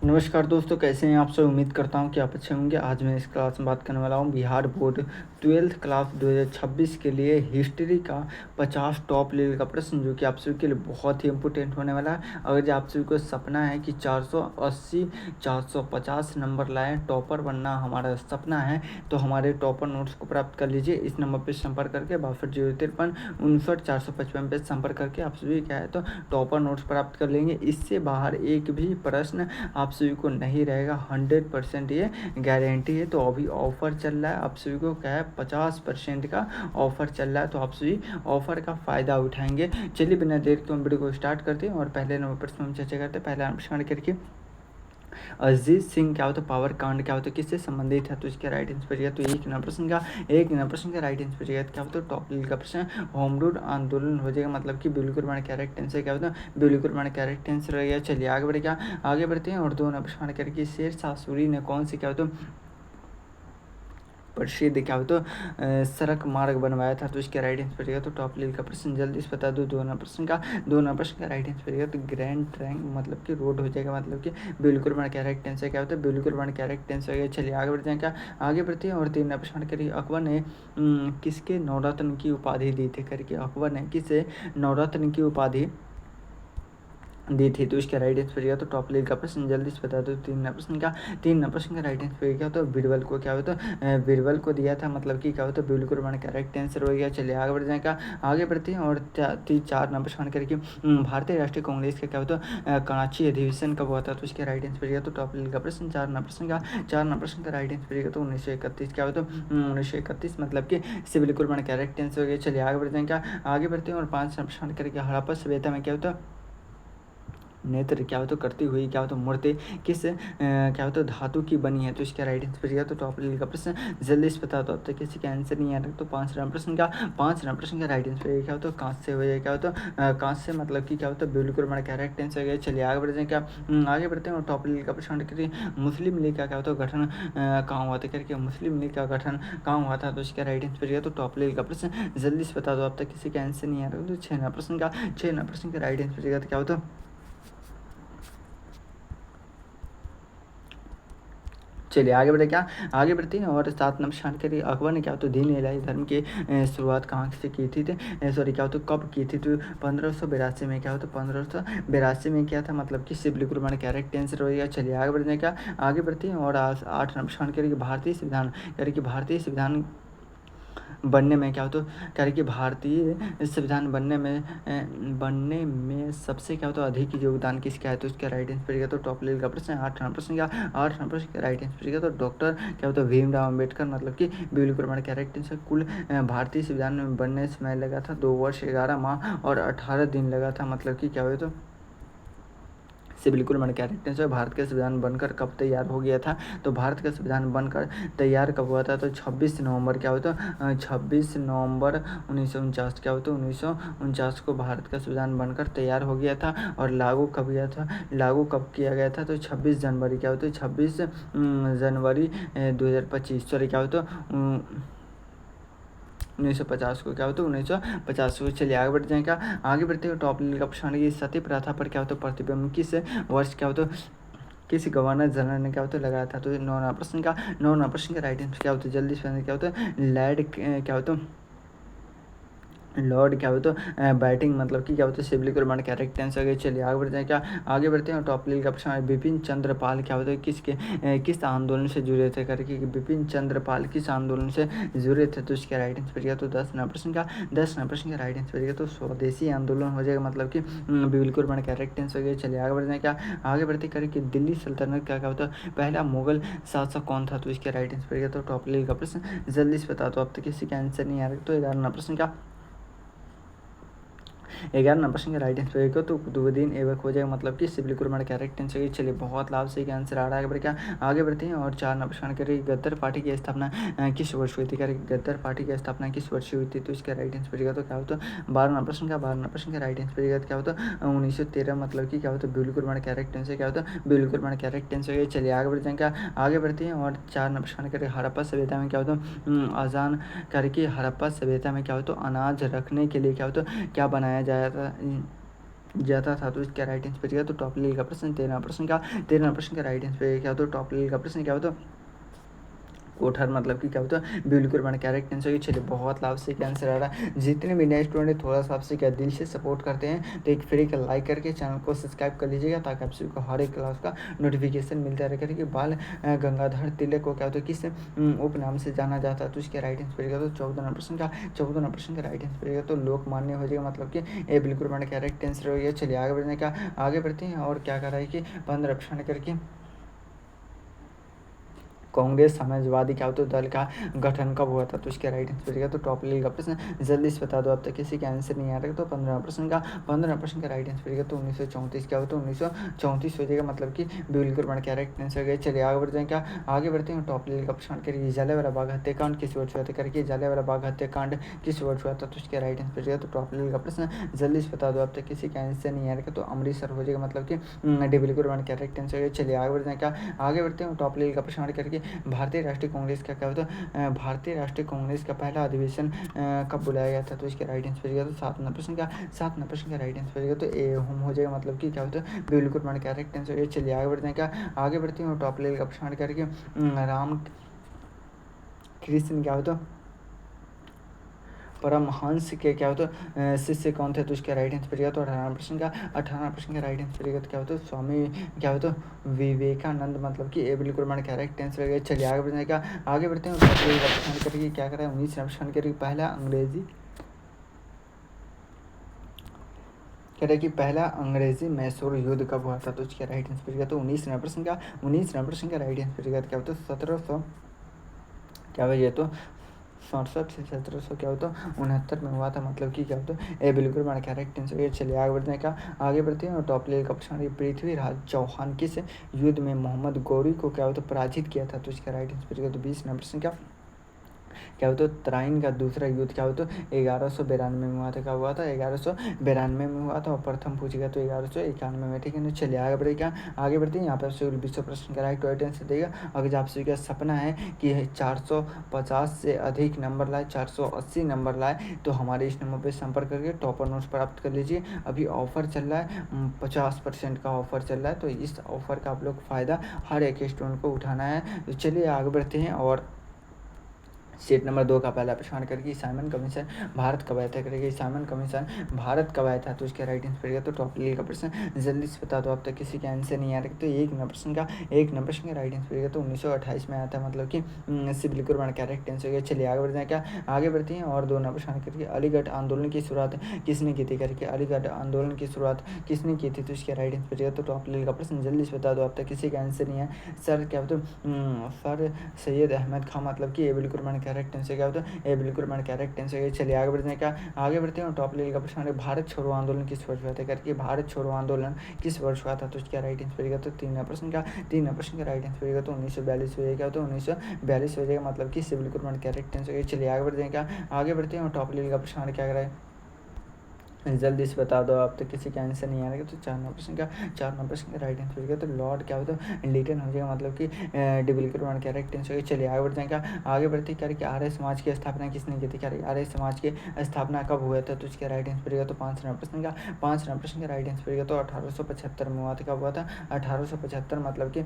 नमस्कार दोस्तों, कैसे हैं आप सब। उम्मीद करता हूं कि आप अच्छे होंगे। आज मैं इस क्लास में बात करने वाला हूं बिहार बोर्ड 12th क्लास 2026 के लिए हिस्ट्री का 50 टॉप लेवल का प्रश्न, जो कि आप सभी के लिए बहुत ही इंपॉर्टेंट होने वाला है। अगर जो आप सभी को सपना है कि 480 450 नंबर लाएं, टॉपर बनना हमारा सपना है, तो हमारे टॉपर नोट्स को प्राप्त कर लीजिए। इस नंबर पर संपर्क करके 6253 59 पे संपर्क करके आप सभी क्या है तो टॉपर नोट्स प्राप्त कर लेंगे। इससे बाहर एक भी प्रश्न आप सभी को नहीं रहेगा, 100% ये गारंटी है। तो अभी ऑफर चल रहा है, आप सभी को क्या है 50% का ऑफर चल रहा है, तो आप सभी ऑफर का फ़ायदा उठाएंगे। चलिए बिना देर के हम वीडियो को स्टार्ट करते हैं और पहले नंबर प्रश्न हम चर्चा करते हैं। पहला प्रश्न करके अजीत सिंह क्या होता है पावर कांड क्या होता है, किससे संबंधित है, तो इसका राइट आंसर बचेगा तो एक नंबर प्रश्न का राइट आंसर बचेगा। क्या होता है टॉप लेवल का प्रश्न होम रूल आंदोलन हो जाएगा, मतलब कि बिल्कुल मैंने करेक्ट आंसर क्या होता है, बिल्कुल मैंने करेक्ट आंसर रहेगा। चलिए आगे बढ़ते हैं और दो नंबर प्रश्न करके शेर शाह सूरी ने कौन से क्या होता है प्रसिद्ध क्या हो तो सड़क मार्ग बनवाया था, तो इसका राइट आंसर बचेगा तो टॉप लेवल का प्रश्न जल्दी से बता दो। दो नंबर प्रश्न का राइट आंसर बचेगा तो ग्रैंड ट्रैंक मतलब कि रोड हो जाएगा, मतलब कि बिल्कुल मैंने करेक्ट आंसर क्या होता है, बिल्कुल मैंने करेक्ट आंसर हो गया। चलिए आगे बढ़ जाएगा, आगे बढ़ते हैं और तीन नंबर प्रश्न करिए अकबर ने किसके नवरत्न की उपाधि दी थी करके, अकबर ने किसे नवरत्न की उपाधि दी थी, तो इसका राइट आंसर बचेगा तो टॉप लेवल का प्रश्न जल्दी से बता दो। तीन नंबर प्रश्न का राइट आंसर क्या होता है बीरबल को क्या होता है बीरबल को दिया था, मतलब कि क्या होता है बिल्कुल मैंने करेक्ट आंसर हो गया। चलिए आगे बढ़ जाएगा, आगे बढ़ते हैं और चार नंबर प्रश्न करके भारतीय राष्ट्रीय कांग्रेस का क्या होता है कराची अधिवेशन कब हुआ था, तो इसका राइट आंसर बचेगा तो टॉप लेवल का प्रश्न चार नंबर प्रश्न का राइट आंसर बचेगा तो 1931 क्या होता है 1931, मतलब कि इससे बिल्कुल मैंने करेक्ट आंसर हो गया। चलिए आगे बढ़ जाएगा, आगे बढ़ते हैं और पाँच नंबर प्रश्न करके हड़प्पा सभ्यता में क्या होता है नेत्र क्या हो तो करती हुई क्या हो तो मूर्ति किस क्या हो तो धातु की बनी है, तो इसका राइट आंसर बचेगा तो टॉप लेवल का प्रश्न जल्दी से बता दो। अब तक किसी का आंसर नहीं आ रहा, तो पाँच नंबर प्रश्न का राइट आंसर क्या हो तो कांच से हो जाए, क्या हो तो कांच से मतलब कि क्या हो तो बिल्कुल हमारा करेक्ट आंसर हो गया। चलिए आगे बढ़ जाए, क्या आगे बढ़ते हैं और टॉप लेवल का प्रश्न करिए मुस्लिम लीग का क्या होता है गठन कहाँ हुआ था करके, मुस्लिम लीग का गठन कहाँ हुआ था, तो इसका राइट आंसर बचेगा तो टॉप लेवल का प्रश्न जल्दी से बता दो। अब तक किसी का आंसर नहीं आ रहा, तो छः नंबर प्रश्न का राइट आंसर बचेगा तो क्या होता चलिए आगे बढ़े, क्या आगे बढ़ते हैं और सात नंबर जानकारी अकबर ने क्या होता है दीन इलाही धर्म की शुरुआत कहाँ से की थी, सॉरी क्या होता कब की थी, तो 1582 में क्या होता 1582 में क्या था, मतलब कि सिर्फ बिल्कुल हमारा करेक्ट आंसर हो गया। चलिए आगे बढ़ने का, आगे बढ़ते हैं और आठ नंबर जानकारी भारतीय संविधान बनने में क्या होता है कह रहे कि भारतीय संविधान बनने में सबसे क्या होता है अधिक योगदान किसका है, तो इसका राइट आंसर बचेगा तो टॉप लेवल का प्रश्न है। आठ नंबर प्रश्न का राइट आंसर बचेगा तो डॉक्टर क्या होता है भीमराव अम्बेडकर, मतलब कि बिल्कुल हमारा करेक्ट आंसर। कुल भारतीय संविधान में बनने समय लगा था 2 वर्ष 11 माह और 18 दिन लगा था, मतलब कि क्या हुआ तो से बिल्कुल मैंने कैरेक्टर है। भारत का संविधान बनकर कब तैयार हो गया था, तो भारत का संविधान बनकर तैयार कब हुआ था, तो 26 नवंबर क्या होता 26 नवंबर 1949 क्या होता 1949 को भारत का संविधान बनकर तैयार हो गया था। और लागू कब किया गया था, तो 26 जनवरी क्या होता है 26 जनवरी 2025 सॉरी क्या होता 1950 को क्या होता है 1950 को। चलिए आगे बढ़ जाएगा, आगे बढ़ते हुए टॉप लेवल का प्रश्न है सती प्रथा पर क्या होता है प्रतिबंध किस वर्ष क्या होता है किस गवर्नर जनरल ने क्या होता है लगाया था, तो नौ प्रश्न का राइट आंसर क्या होता है जल्दी से क्या होता है लैड क्या होता है लॉर्ड क्या होता है बैटिंग, मतलब कि क्या होता है सिविल को करेक्ट आंसर हो गया। चलिए आगे बढ़ते हैं, क्या आगे बढ़ते हैं टॉप लेवल का प्रश्न है बिपिन चंद्र पाल क्या होता है किस आंदोलन से जुड़े थे करके, बिपिन चंद्र पाल किस आंदोलन से जुड़े थे, तो इसका राइट आंसर बचेगा तो 10 नंबर प्रश्न का राइट आंसर बचेगा तो स्वदेशी आंदोलन हो जाएगा, मतलब कि बिल्कुल मैंने करेक्ट आंसर हो गया। चलिए आगे बढ़ते हैं, क्या आगे बढ़ते करके दिल्ली सल्तनत का क्या होता है पहला मुगल शासक कौन था, तो इसका राइट आंसर बचेगा तो टॉप लेवल का प्रश्न जल्दी से बता दो। अब तक किसी का आंसर नहीं आ रहा, तो 11 प्रश्न का 11 प्रश्न का राइट आंसर होगा तो कुतुबुद्दीन ऐबक हो जाएगा, मतलब कि सिविल कुरबान करेक्ट आंसर। चलिए बहुत लाभ से आंसर आ रहा है, क्या आगे बढ़ते हैं और 4 प्रश्न करें गद्दार पार्टी की स्थापना किस वर्ष हुई थी, गद्दार पार्टी की स्थापना किस वर्ष हुई थी, तो इसका राइट आंसर बचेगा तो क्या होता है 12 प्रश्न का राइट आंसर बचेगा तो क्या होता है 1913, मतलब कि क्या होता है बिल्कुल मैंने करेक्ट आंसर क्या होता है बिल्कुल मैंने करेक्ट आंसर। चलिए आगे बढ़ जाएंगे, आगे बढ़ते हैं और 4 प्रश्न करें हड़प्पा सभ्यता में क्या होता है अजान करके हड़प्पा सभ्यता में क्या होता है अनाज रखने के लिए क्या होता है क्या बनाया जाया था जाता था तो इसका राइट आंसर क्या? तो टॉप लेवल का प्रश्न 13 प्रश्न का राइट आंसर क्या? तो टॉप लेवल का प्रश्न क्या होता? कोठार मतलब कि क्या होता है? बिल्कुल मैंने करेक्ट आंसर ये। चलिए बहुत लाभ से क्या आंसर आ रहा है। जितने भी नए स्टूडेंट थोड़ा सा आपसे क्या दिल से सपोर्ट करते हैं तो एक फ्री का लाइक करके चैनल को सब्सक्राइब कर लीजिएगा ताकि आप सभी को हर एक क्लास का नोटिफिकेशन मिलता रहे। करिए बाल गंगाधर तिलक को क्या होता है किस उपनाम से जाना जाता है? तो इसके राइट आंसर पड़ेगा तो 14 नंबर प्रश्न का राइट आंसर पड़ेगा तो लोकमान्य हो जाएगा। मतलब कि ये बिल्कुल मैंने करेक्ट आंसर हो गया। चलिए आगे बढ़ते हैं और क्या कर रहा है कि 15 प्रश्न करके कांग्रेस समाजवादी क्या होता है दल का गठन कब हुआ था? तो इसका राइट आंसर क्या? तो टॉप लेवल का प्रश्न जल्दी से बता दो। अब तक किसी का आंसर नहीं आ रहा तो 15 प्रश्न का राइट आंसर क्या? तो 1934 क्या होता है? 1934 हो जाएगा। मतलब कि बिल्कुल मैंने क्या राइट आंसर गया। चलिए आगे बढ़ जाए क्या? आगे बढ़ते हैं टॉप लेवल का प्रश्न करिए जलियांवाला बाग हत्याकांड किस वर्ष हुआ था? करके जलियांवाला बाग हत्याकांड किस वर्ष हुआ था? तो इसका राइट आंसर क्या? तो टॉप लेवल का प्रश्न जल्दी से बता दो। अब तक किसी का आंसर नहीं आ रहा तो अमृतसर हो जाएगा। मतलब कि बिल्कुल मैंने क्या राइट आंसर गया। चलिए आगे बढ़ जाए क्या? आगे बढ़ते हैं टॉप लेवल का प्रश्न करके भारतीय राष्ट्रीय कांग्रेस का क्या होता है? भारतीय राष्ट्रीय कांग्रेस का पहला अधिवेशन कब बुलाया गया था? तो इसके राइट आंसर गया तो 7 नंबर प्रश्न का राइट आंसर गया तो ए होम हो जाएगा। मतलब कि क्या होता है? बिल्कुल मैंने करेक्ट आंसर गया। चलिए आगे बढ़ते हैं क्या? आगे बढ़ते हैं टॉप लेवल का प्रश्न करके राम कृष्ण क्या होता है? परमहंस के क्या होता है शिष्य कौन थे? तो इसका राइट आंसर पड़ेगा तो 18 प्रश्न का राइट आंसर पड़ेगा तो क्या होता है? स्वामी क्या होता है? विवेकानंद। मतलब कि ए बिल्कुल मैंने करेक्ट आंसर हो गया। चलिए आगे बढ़ने का आगे बढ़ते हैं प्रश्न करिए क्या करें 19 प्रश्न करिए कह रहे कि पहला अंग्रेजी मैसूर युद्ध कब हुआ था? तो इसका राइट आंसर पड़ेगा तो 19 नंबर प्रश्न का राइट आंसर पड़ेगा क्या होता है? 1700 क्या वजह तो 67 से 1700 क्या होता है 69 में हुआ था। मतलब कि क्या होता है? ए बिल्कुल हमारा करेक्ट आंसर है। चलिए आगे बढ़ने का आगे बढ़ते हैं और टॉप लेवल का प्रश्न पृथ्वीराज चौहान किस युद्ध में मोहम्मद गौरी को क्या होता है पराजित किया था? तो इसका राइट आंसर तो 20 नंबर प्रश्न क्या होता है? तराइन का दूसरा युद्ध क्या होता है? 1192 में हुआ था। क्या हुआ था? 1192 में हुआ था और प्रथम पूछेगा तो 1191 में। ठीक है ना। चलिए आगे बढ़े क्या? आगे बढ़ते हैं यहाँ पे आपसे 20 प्रश्न का राइट आंसर देगा। अगर आपसे क्या सपना है कि 450 से अधिक नंबर लाए 480 नंबर लाए तो हमारे इस नंबर पर संपर्क करके टॉपर नोट्स प्राप्त कर लीजिए। अभी ऑफर चल रहा है 50% का ऑफर चल रहा है तो इस ऑफर का आप लोग फ़ायदा हर एक स्टूडेंट को उठाना है। तो चलिए आगे बढ़ते हैं और सीट नंबर 2 का पहला प्रश्न करके साइमन कमीशन भारत कब आया था? करेगी साइमन कमीशन भारत कब आया था? तो इसका राइट आंसर पड़ेगा तो टॉप लेवल का प्रश्न जल्दी से बता दो। अब तक किसी का आंसर नहीं आ रहा तो एक नंबर प्रश्न का राइट आंसर पड़ेगा तो 1928 में आया था। मतलब कि इससे बिल्कुल हमारा करेक्ट आंसर गया। चलिए आगे बढ़ जाए क्या? आगे बढ़ते हैं और 2 नंबर प्रश्न करके अलीगढ़ आंदोलन की शुरुआत किसने की थी? करके अलीगढ़ आंदोलन की शुरुआत किसने की थी? तो इसका राइट आंसर पड़ेगा तो टॉप लेवल का प्रश्न जल्दी से बता दो। अब तक किसी का आंसर नहीं है। सर क्या होता है? सर सैयद अहमद खान। मतलब कि ये बिल्कुल मैंने करेक्ट आंसर क्या होता है? ये बिल्कुल मैंने करेक्ट आंसर है। चलिए आगे बढ़ते हैं क्या? आगे बढ़ते हैं टॉप लेवल का प्रश्न है भारत छोड़ो आंदोलन किस वर्ष हुआ था? करके भारत छोड़ो आंदोलन किस वर्ष हुआ था? तो इसका राइट आंसर पड़ेगा तो 3 प्रश्न का राइट आंसर पड़ेगा तो 1942 हो जाएगा। क्या होता है? 1942 हो जाएगा। मतलब कि इससे बिल्कुल मैंने करेक्ट आंसर है। चलिए आगे बढ़ते हैं क्या? आगे बढ़ते हैं टॉप लेवल का प्रश्न क्या कर रहा है? जल्दी से बता दो। अब तक किसी का आंसर नहीं आ रहा तो 4 नंबर प्रश्न का राइट आंसर होगा तो लॉर्ड क्या होता है? लिटन हो जाएगा। मतलब कि बिल्कुल वन करेक्ट आंसर होगा। चलिए आगे बढ़ते हैं क्या? आगे बढ़ते करके आर्य समाज की स्थापना किसने की थी? क्या आर्य समाज की स्थापना कब हुआ था? तो इसका राइट आंसर पड़ेगा तो 5 नंबर प्रश्न का राइट आंसर पड़ेगा तो 1875 में हुआ था। कब हुआ था? 1875। मतलब कि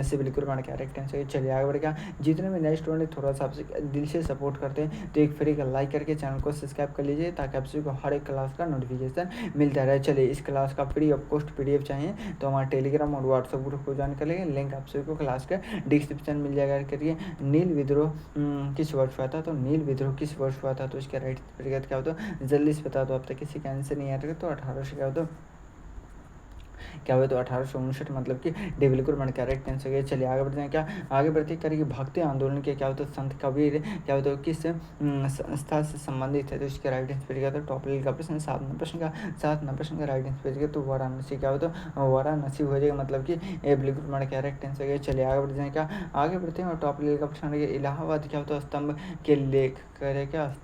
इससे बिल्कुल वन करेक्ट आंसर है। चलिए आगे बढ़ेगा। जितने भी नए स्टूडेंट थोड़ा सा आपसे दिल से सपोर्ट करते हैं तो एक फ्री का लाइक करके चैनल को सब्सक्राइब कर लीजिए ताकि आप सभी को हर एक क्लास का नोटिफिकेशन मिलता रहे। चलिए इस क्लास का फ्री ऑफ कॉस्ट पीडीएफ चाहिए तो हमारे टेलीग्राम और व्हाट्सएप ग्रुप को ज्वाइन कर लेंगे। लिंक आप सभी को क्लास का डिस्क्रिप्शन मिल जाएगा। करिए नील विद्रोह किस वर्ष हुआ था? तो नील विद्रोह किस वर्ष हुआ था? तो इसका राइट क्या होता है? जल्दी से बता दो। अब तक किसी का आंसर नहीं आ रहा तो 1800 क्या होता क्या हुआ? तो 1859। मतलब कि डी बिल्कुल मैंने करेक्ट आंसर किया। चलिए आगे बढ़ते हैं क्या? आगे बढ़ते करिए भक्ति आंदोलन के क्या होता है? संत कबीर क्या होता है किस संस्था से संबंधित है? तो इसका राइट आंसर क्या था? टॉप लेवल का प्रश्न 7 नंबर प्रश्न का राइट आंसर तो वाराणसी क्या होता है? वाराणसी हो जाएगा। मतलब कि ए बिल्कुल मैंने करेक्ट आंसर किया। चलिए आगे बढ़ते हैं क्या? आगे बढ़ते हैं और टॉप लेवल का प्रश्न इलाहाबाद क्या होता है? स्तंभ के लेख करे क्या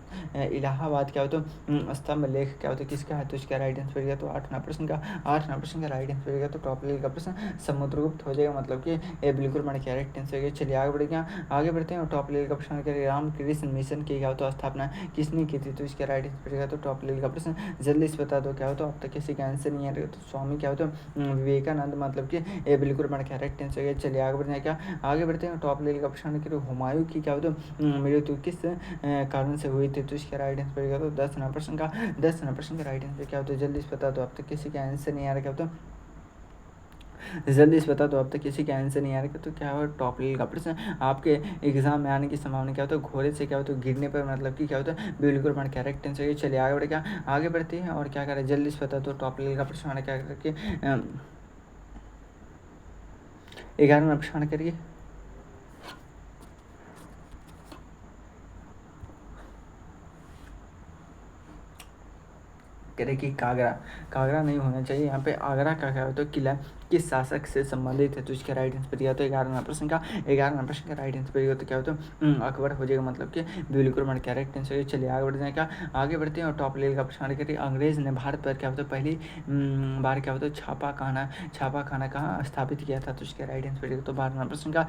इलाहाबाद क्या होता है स्तंभ लेख क्या होता है किसका है, तो इसका राइट आंसर पड़ेगा तो 8 प्रश्न का 8 का राइट आंसर पड़ेगा। तो टॉप लेवल का प्रश्न समुद्रगुप्त हो जाएगा, मतलब कि ये बिल्कुल मैंने करेक्ट आंसर है। चलिए आगे बढ़ेगा, आगे बढ़ते हैं और टॉप लेवल का प्रश्न करेंगे रामकृष्ण मिशन की क्या होता है स्थापना किसने की थी, तो इसका राइट आंसर पड़ेगा। तो टॉप लेवल का प्रश्न जल्दी से बता दो क्या होता है, अब तक किसी का आंसर नहीं आ रहा, तो स्वामी क्या होता है विवेकानंद, मतलब कि ये बिल्कुल मैंने करेक्ट आंसर है। चलिए आगे बढ़ते हैं, क्या आगे बढ़ते हैं टॉप लेवल का प्रश्न करें हुमायूं की क्या होता है मृत्यु किस कारण से हुई थी, तो इसका राइट आंसर पड़ेगा। तो 10 प्रश्न का राइट आंसर क्या होता है, जल्दी से बता दो, अब तक किसी का आंसर नहीं आ रहा क्या होता है, जल्दी से बता दो, अब तक किसी का आंसर नहीं आ रहा तो क्या हो टॉप लेवल का प्रश्न आपके एग्जाम में आने की संभावना क्या होता है, घोड़े से क्या होता है गिरने पर, मतलब कि क्या होता है बिल्कुल मैंने करेक्ट आंसर है। चलिए आगे बढ़ेगा, आगे बढ़ते हैं और क्या करें, जल्दी से बता दो टॉप लेवल का प्रश्न क्या करके 11वां प्रश्न करिए। करें कि कागरा, कागरा नहीं होना चाहिए यहाँ पे, आगरा का क्या होता है किला किस शासक से संबंधित है, तो इसका राइट आंसर पड़ेगा। तो 11वां प्रश्न का राइट आंसर पड़ेगा तो क्या होता है अकबर हो जाएगा, मतलब कि बिल्कुल मैंने करेक्ट आंसर है। चलिए आगे बढ़ जाएगा, आगे बढ़ते हैं और टॉप लेवल का प्रश्न करिए अंग्रेज ने भारत पर क्या होता है पहली बार क्या होता है छापा खाना कहाँ स्थापित किया था, तो इसका राइट आंसर पड़ेगा। तो 12वां प्रश्न का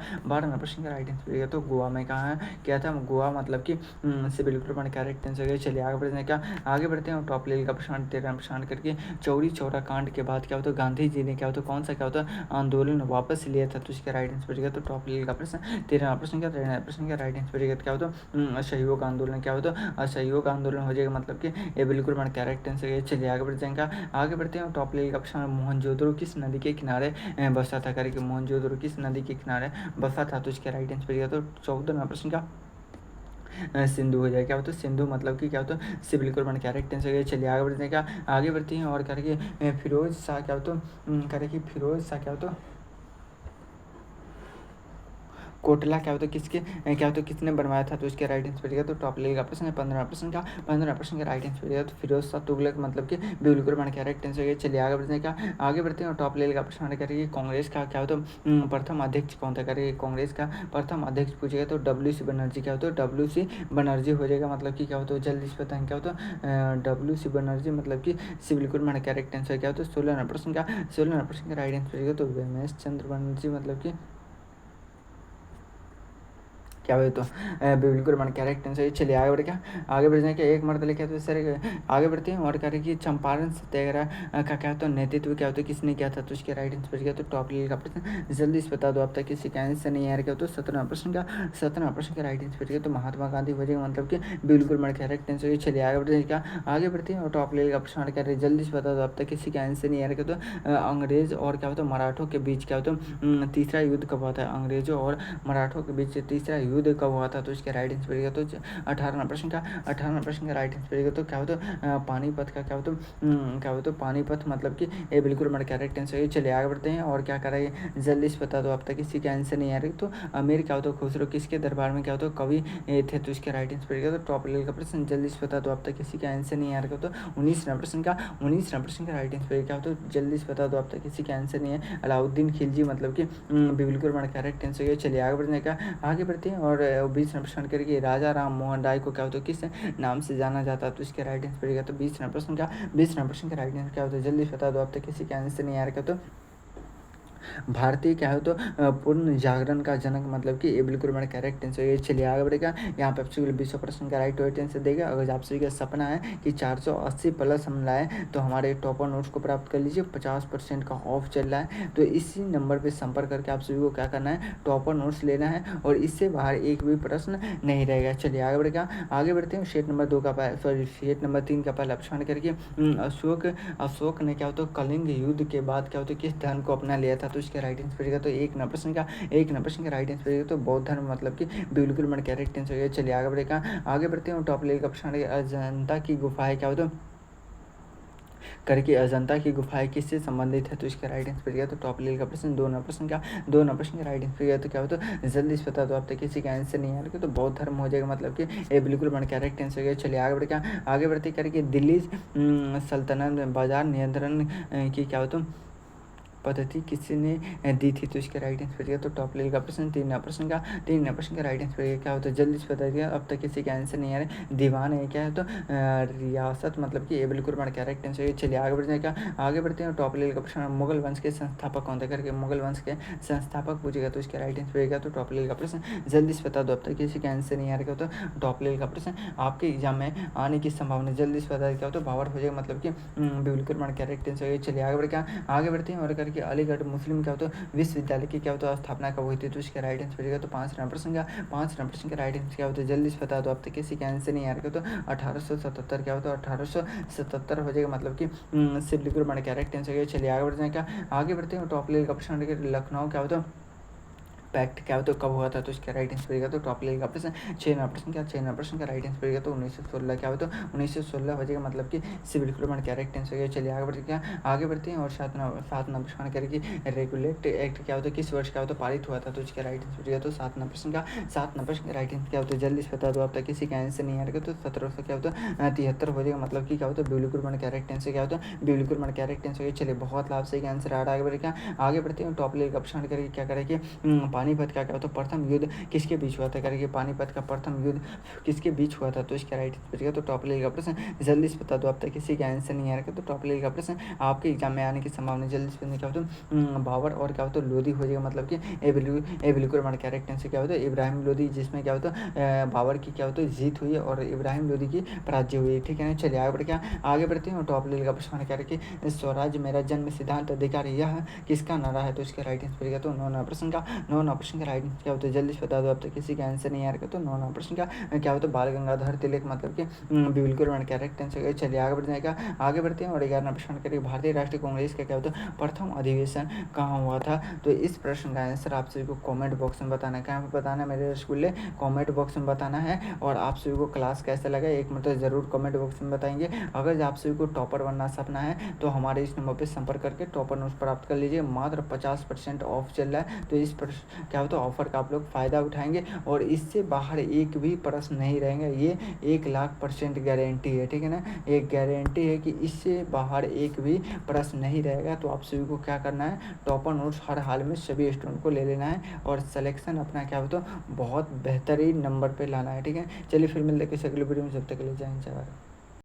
राइट आंसर पड़ेगा तो गोवा में कहाँ किया था, गोवा मतलब कि से बिल्कुल मैंने करेक्ट आंसर है। चलिए आगे बढ़ जाएगा, आगे बढ़ते हैं और टॉप लेवल का प्रश्न 13वां प्रश्न करके चौरी चौरा कांड के बाद क्या होता है गांधी जी ने क्या होता है कौन सा क्या होता है आंदोलन वापस लिया था, तो इसका राइट आंसर पड़ेगा। तो टॉप लेवल का प्रश्न 13वां प्रश्न का राइट आंसर पड़ेगा क्या होता है असहयोग आंदोलन, क्या होता है असहयोग आंदोलन हो जाएगा, मतलब कि ये बिल्कुल मैंने करेक्ट आंसर है। चलिए आगे बढ़ जाएगा, आगे बढ़ते हैं टॉप लेवल का प्रश्न मोहनजोदड़ो किस नदी के किनारे बसा था, करके मोहनजोदड़ो किस नदी के किनारे बसा था, तो इसका राइट आंसर पड़ेगा। तो 14वां प्रश्न का सिंधु हो जाएगा, क्या होता है सिंधु मतलब कि क्या होता है से बिल्कुल मैंने करेक्ट आंसर है। चलिए आगे बढ़ने का, आगे बढ़ते हैं और करके फिरोज शाह क्या होता है करके फिरोज शाह क्या होता है कोटला क्या होता है किसके क्या होता है किसने बनवाया था, तो इसके राइट आंसर पड़ेगा। तो टॉप लेवल का प्रश्न है 15वां प्रश्न का राइट आंसर पड़ेगा। तो फिरोज शाह तुगलक मतलब कि बिल्कुल मैंने करेक्ट आंसर है। चलिए आगे बढ़ने का, आगे बढ़ते हैं और टॉप लेवल का प्रश्न करेंगे कांग्रेस का क्या होता है प्रथम अध्यक्ष कौन था, करेंगे कांग्रेस का प्रथम अध्यक्ष पूछेगा तो WC बनर्जी क्या होता है WC बनर्जी हो जाएगा, मतलब कि क्या होता है जल्दी से बताएं क्या होता है WC बनर्जी, मतलब कि सी बिल्कुल मैंने करेक्ट आंसर क्या होता है 16वां प्रश्न का राइट आंसर पड़ेगा। तो रमेश चंद्र बनर्जी मतलब कि क्या हुआ, तो बिल्कुल मन करेक्ट आंसर। चलिए आगे बढ़ गया, आगे बढ़ जाएंगे एक मर्द लिखा तो सर आगे बढ़ते हैं और करें कि चंपारण सत्याग्रह का क्या होता है नेतृत्व क्या होता है किसने किया था, तो उसके राइट आंसर गया। तो टॉप लेवल का प्रश्न जल्दी से बता दो, अब तक किसी का आंसर नहीं आ रहा, क्या तो 17वां प्रश्न का राइट आंसर गया। तो महात्मा गांधी हो जाएगा, मतलब कि बिल्कुल मन करेक्ट आंसर। चलिए आगे बढ़ जाएगा, आगे बढ़ते हैं और टॉप लेवल का प्रश्न कर रहे जल्दी से बता दो, अब तक किसी का आंसर नहीं आ रहा, क्या तो अंग्रेज और क्या होता है मराठों के बीच क्या होता है तीसरा युद्ध कब हुआ था, अंग्रेजों और मराठों के बीच तीसरा युद्ध कब हुआ था, तो इसके राइट आंसर पड़ेगा। तो 18वां प्रश्न का राइट आंसर पड़ेगा। तो क्या होता है पानीपत का क्या होता है क्या होता है पानीपत, मतलब कि ये बिल्कुल मेरा करेक्ट आंसर है। चलिए आगे बढ़ते हैं और क्या करेंगे जल्दी से बता दो, अब तक किसी के आंसर नहीं आ रही। तो अमीर क्या होता है खुसरो किसके दरबार में क्या होता है कवि थे, तो इसके राइट आंसर पड़ेगा। तो टॉप लेवल का प्रश्न जल्दी से बता दो, अब तक किसी का आंसर नहीं आ रहा। तो 19वां प्रश्न का राइट आंसर पड़ेगा, क्या होता है जल्दी से बता दो, अब तक किसी का आंसर नहीं है अलाउद्दीन खिलजी, मतलब कि बिल्कुल मेरा करेक्ट आंसर है। चलिए आगे बढ़ने का, आगे बढ़ते हैं और 20वां प्रश्न करके राजा राम मोहन राय को क्या होता है किस नाम से जाना जाता है, तो इसके राइट आंसर पड़ेगा। तो 20वां प्रश्न का राइट आंसर क्या होता है जल्दी बता दो, अब तक किसी का आंसर नहीं आ रहा। तो भारतीय क्या है तो पूर्ण जागरण का जनक, मतलब कि ये बिल्कुल मेरा करेक्ट आंसर है। चलिए आगे बढ़ेगा, यहाँ पे आपसे 20 प्रश्न का राइट आंसर देगा। अगर आप सभी का सपना है कि 480 प्लस हम लाए तो हमारे टॉपर नोट्स को प्राप्त कर लीजिए, 50% का ऑफ चल रहा है। तो इसी नंबर पर संपर्क करके आप सभी को क्या करना है टॉपर नोट्स लेना है और इससे बाहर एक भी प्रश्न नहीं रहेगा। चलिए आगे बढ़ेगा, आगे बढ़ते हैं शेट नंबर 2 का शेट नंबर 3 का पहला प्रश्न करके अशोक ने क्या होता है कलिंग युद्ध के बाद क्या होता है किस धर्म को अपना लिया था, तो इसका राइट आंसर पड़ेगा। तो एक नंबर प्रश्न का राइट आंसर पड़ेगा। तो बौद्ध धर्म, मतलब कि बिल्कुल मैंने करेक्ट आंसर है। चलिए आगे बढ़ेगा, आगे बढ़ते हैं टॉप लेवल का प्रश्न अजंता की गुफाएं क्या होता करके अजंता की गुफाएं किससे संबंधित है, तो इसका राइट आंसर पड़ेगा। तो टॉप लेवल का प्रश्न 2 नंबर प्रश्न का राइट आंसर पड़ेगा। तो क्या होता है जल्दी से बता दो, अब तक किसी का आंसर नहीं आ रहा तो बौद्ध धर्म हो जाएगा, मतलब कि ये बिल्कुल मैंने करेक्ट आंसर है। चलिए आगे बढ़ेगा, आगे बढ़ते करके दिल्ली सल्तनत बाजार नियंत्रण की क्या होता पद्धति किसने दी थी? तो इसका राइट आंसर पड़ेगा तो टॉप लेवल का प्रश्न। 3 प्रश्न का राइट आंसर पड़ेगा क्या होता है? जल्दी से बता दिया, अब तक किसी का आंसर नहीं आ रहा है। दीवान है क्या है? तो रियासत मतलब कि ये बिल्कुल हमारा करेक्ट आंसर है। चलिए आगे बढ़ जाएगा, आगे बढ़ते हैं। टॉप लेवल का प्रश्न, मुगल वंश के संस्थापक कौन थे करके मुगल वंश के संस्थापक पूछेगा तो इसका राइट आंसर पड़ेगा तो टॉप लेवल का प्रश्न। जल्दी से बता दो, अब तक किसी का आंसर नहीं आ रहा तो टॉप लेवल का प्रश्न आपके एग्जाम में आने की संभावना जल्दी से बता क्या हो तो बाबर हो जाएगा, मतलब कि बिल्कुल हमारा करेक्ट आंसर है। चलिए आगे बढ़ते हैं और करके अलीगढ़ मुस्लिम क्या होता है विश्वविद्यालय की क्या होता है स्थापना कब हुई थी? तो इसका राइट आंसर पड़ेगा तो 5 नंबर का राइट आंसर क्या होता है? जल्दी से बता दो, अब तक किसी का आंसर नहीं आ रहा तो 1877 क्या होता है? 1877 हो जाएगा, मतलब कि बिल्कुल हमारा करेक्ट आंसर है। चलिए आगे बढ़ जाएगा, आगे बढ़ते हैं। टॉप लेवल का प्रश्न लखनऊ क्या होता है पैक्ट क्या होता है कब हुआ था? तो इसका राइट आंसर पड़ेगा तो टॉप लेवल का प्रश्न। 6 प्रश्न का राइट आंसर पड़ेगा तो 1916 क्या होता है? 1916 हो जाएगा, मतलब कि सिविल डिप्लोमा करेक्ट आंसर है। चलिए आगे बढ़ते हैं और 7 नंबर प्रश्न करेगी रेगुलेट एक्ट क्या होता है किस वर्ष क्या होता है पारित हुआ था? तो इसका राइट आंसर पड़ेगा तो 7 नंबर प्रश्न का राइट आंसर क्या होता है? जल्दी से बता दो, अब तक किसी का आंसर नहीं आ रहा तो 1700 क्या होता है 73 हो जाएगा, मतलब कि क्या होता है बिल्कुल करेक्ट आंसर क्या होता है? बिल्कुल करेक्ट आंसर। चलिए बहुत लाभ से आंसर आ रहा है। आगे बढ़ते हैं टॉप लेवल का प्रश्न करेगी क्या करेगी पानीपत का क्या होता है प्रथम युद्ध किसके बीच हुआ था? करके पानीपत का प्रथम युद्ध किसके बीच हुआ था? तो इसका राइट आंसर तो टॉप लेवल का प्रश्न। जल्दी से बता दो, अब तक किसी का आंसर नहीं आ रहा तो टॉप लेवल का प्रश्न आपके एग्जाम में आने की संभावना जल्दी से क्या होता है बाबर और क्या होता है लोधी हो जाएगा, मतलब कि ए बिल्कुल हमारा करेक्ट आंसर क्या होता है इब्राहिम लोधी, जिसमें क्या होता है बाबर की क्या होता है जीत हुई है और इब्राहिम लोधी की पराजय हुई है। ठीक है ना, चलिए आगे बढ़ते हैं। टॉप लेवल का प्रश्न क्या रखिए स्वराज मेरा जन्म सिद्धांत अधिकार यह किसका नारा है? तो इसका राइट आंसर पड़ेगा तो 9 प्रश्न का राइट आंसर क्या होता है? जल्दी से बता दो, अब तक किसी का आंसर नहीं आ रहा तो 9 प्रश्न का क्या होता है बाल गंगाधर तिलक, मतलब कि बिल्कुल करेक्ट आंसर। चलिए आगे बढ़ जाएगा, आगे बढ़ते हैं और 11 प्रश्न करेंगे भारतीय राष्ट्रीय कांग्रेस का क्या होता है प्रथम अधिवेशन कहाँ हुआ था? तो इस प्रश्न का आंसर आप सभी को कमेंट बॉक्स में बताना है। कहाँ पे बताना है मेरे स्कूल कमेंट बॉक्स में बताना है। और आप सभी को क्लास कैसा लगा एक मतलब ज़रूर कमेंट बॉक्स में बताएंगे। अगर आप सभी को टॉपर बनना सपना है तो हमारे इस नंबर पर संपर्क करके टॉपर नोट्स प्राप्त कर लीजिए। मात्र 50% ऑफ चल रहा है, तो इस पर क्या होता है ऑफर का आप लोग फ़ायदा उठाएंगे और इससे बाहर एक भी प्रश्न नहीं रहेंगे। ये 1,00,000% गारंटी है। ठीक है ना, एक गारंटी है कि इससे बाहर एक भी प्रश्न नहीं रहेगा। तो आप सभी को क्या करना है टॉपर नोट्स हर हाल में सभी स्टूडेंट को ले लेना है और सिलेक्शन अपना क्या होता है बहुत बेहतरीन नंबर पे लाना है। ठीक है, चलिए फिर मिलते हैं किसी अगले वीडियो में, जब तक के लिए जय हिंद जय भारत।